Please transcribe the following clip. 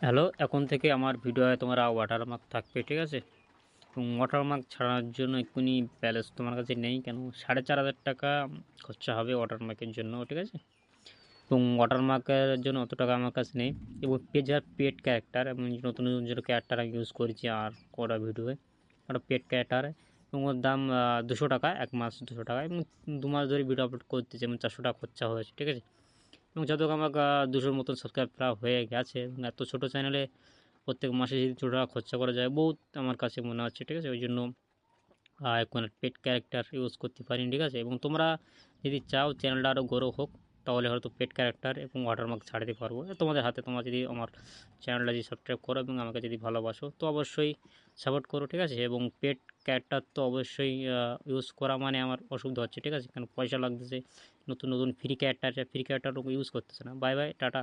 Hello, এখন থেকে আমার ভিডিওয়ে তোমরা ওয়াটারমার্ক থাকবে, ঠিক আছে? এবং ওয়াটারমার্ক ছাড়ার জন্য এক্ষুনি ব্যালেন্স তোমার কাছে নেই কেন? 4,500 টাকা খরচা হবে ওয়াটারমার্কের জন্য, ঠিক আছে? এবং ওয়াটারমার্কের জন্য অত টাকা আমার কাছে নেই। এবং যারা পেড ক্যারেক্টার এবং নতুন নতুন যে ক্যারেক্টার আমি ইউজ করেছি আর কটা ভিডিওয়ে, ওটা পেড ক্যারেক্টার এবং ওর দাম 200 টাকা, 1 মাস 200 টাকা, এবং 2 মাস ধরে ভিডিও আপলোড করতে যেমন 400 টাকা খরচা হয়েছে, ঠিক আছে? এবং যত আমার 200-র মতন সাবস্ক্রাইব প্রায় হয়ে গেছে, এবং এত ছোটো চ্যানেলে প্রত্যেক মাসে যদি 200 টাকা খরচা করা যায় বহুত আমার কাছে মনে হচ্ছে, ঠিক আছে? ওই জন্য এখন পেড ক্যারেক্টার ইউজ করতে পারি, ঠিক আছে? এবং তোমরা যদি চাও চ্যানেলটা আরও গ্রো হোক, তাহলে হয়তো পেড ক্যারেক্টার এবং ওয়াটারমার্ক ছাড়তে পারবো। তোমাদের হাতে, তোমরা যদি আমার চ্যানেলটা যদি সাবস্ক্রাইব করো এবং আমাকে যদি ভালোবাসো তো অবশ্যই সাপোর্ট করো, ঠিক আছে? এবং পেড ক্যারেক্টার তো অবশ্যই ইউজ করা মানে আমার অসুবিধা হচ্ছে, ঠিক আছে? কারণ পয়সা লাগতেছে, নতুন নতুন ফ্রি ক্যারেক্টার আছে, ফ্রি ক্যারেক্টারও ইউজ করতেছে না। Bye bye, tata.